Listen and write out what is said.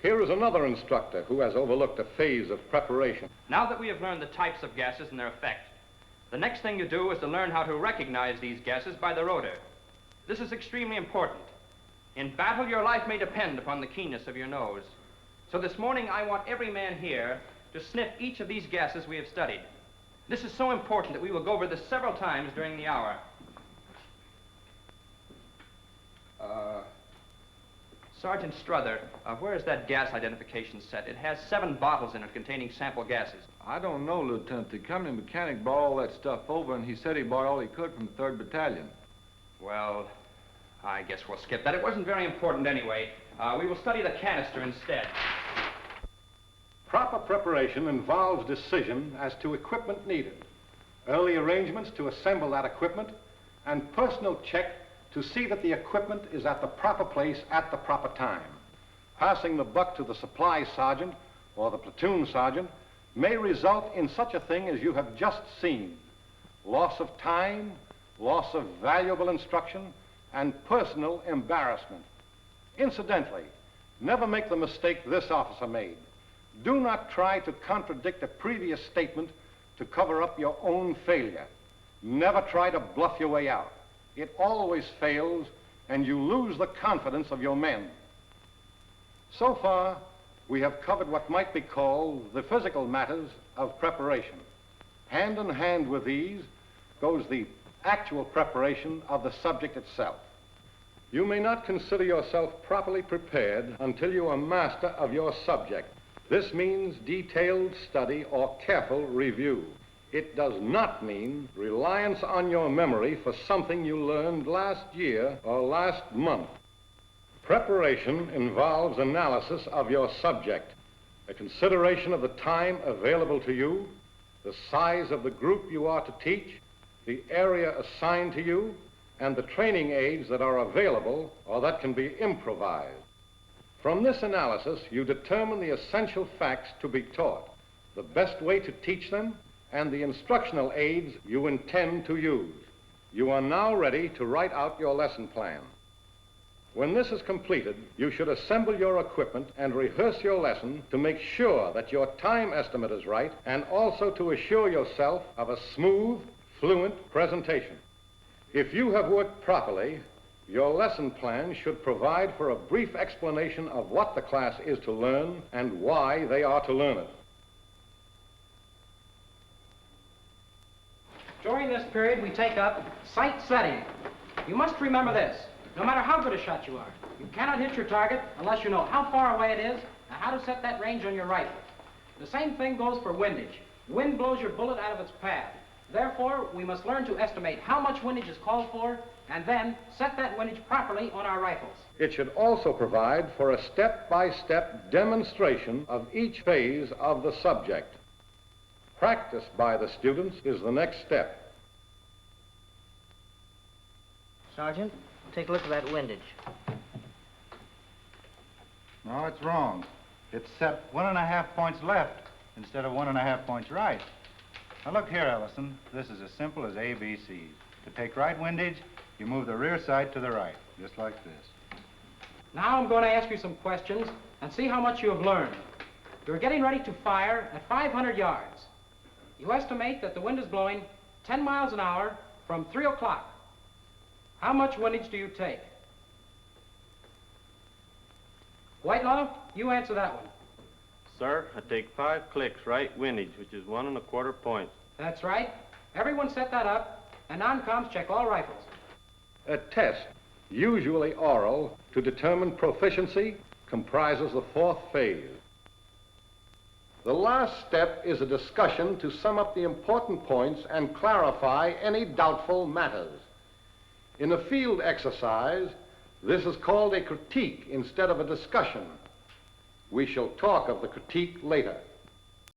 Here is another instructor who has overlooked a phase of preparation. Now that we have learned the types of gases and their effect, the next thing you do is to learn how to recognize these gases by their odor. This is extremely important. In battle, your life may depend upon the keenness of your nose. So this morning, I want every man here to sniff each of these gases we have studied. This is so important that we will go over this several times during the hour. Sergeant Struther, where is that gas identification set? It has 7 bottles in it containing sample gases. I don't know, Lieutenant. The company mechanic brought all that stuff over, and he said he bought all he could from the 3rd Battalion. Well, I guess we'll skip that. It wasn't very important anyway. We will study the canister instead. Proper preparation involves decision as to equipment needed, early arrangements to assemble that equipment, and personal check to see that the equipment is at the proper place at the proper time. Passing the buck to the supply sergeant or the platoon sergeant may result in such a thing as you have just seen: loss of time, loss of valuable instruction, and personal embarrassment. Incidentally, never make the mistake this officer made. Do not try to contradict a previous statement to cover up your own failure. Never try to bluff your way out. It always fails, and you lose the confidence of your men. So far, we have covered what might be called the physical matters of preparation. Hand in hand with these goes the actual preparation of the subject itself. You may not consider yourself properly prepared until you are master of your subject. This means detailed study or careful review. It does not mean reliance on your memory for something you learned last year or last month. Preparation involves analysis of your subject, a consideration of the time available to you, the size of the group you are to teach, the area assigned to you, and the training aids that are available or that can be improvised. From this analysis, you determine the essential facts to be taught, the best way to teach them, and the instructional aids you intend to use. You are now ready to write out your lesson plan. When this is completed, you should assemble your equipment and rehearse your lesson to make sure that your time estimate is right, and also to assure yourself of a smooth, fluent presentation. If you have worked properly, your lesson plan should provide for a brief explanation of what the class is to learn and why they are to learn it. During this period, we take up sight setting. You must remember this. No matter how good a shot you are, you cannot hit your target unless you know how far away it is and how to set that range on your rifle. The same thing goes for windage. Wind blows your bullet out of its path. Therefore, we must learn to estimate how much windage is called for and then set that windage properly on our rifles. It should also provide for a step-by-step demonstration of each phase of the subject. Practice by the students is the next step. Sergeant, take a look at that windage. No, it's wrong. It's set 1.5 points left instead of 1.5 points right. Now look here, Ellison. This is as simple as ABCs. To take right windage, you move the rear sight to the right, just like this. Now I'm going to ask you some questions and see how much you have learned. You're getting ready to fire at 500 yards. You estimate that the wind is blowing 10 miles an hour from 3 o'clock. How much windage do you take? Whitelaw, you answer that one. Sir, I take 5 clicks right windage, which is 1.25 points. That's right. Everyone set that up, and non-coms check all rifles. A test, usually oral, to determine proficiency comprises the 4th phase. The last step is a discussion to sum up the important points and clarify any doubtful matters. In a field exercise, this is called a critique instead of a discussion. We shall talk of the critique later.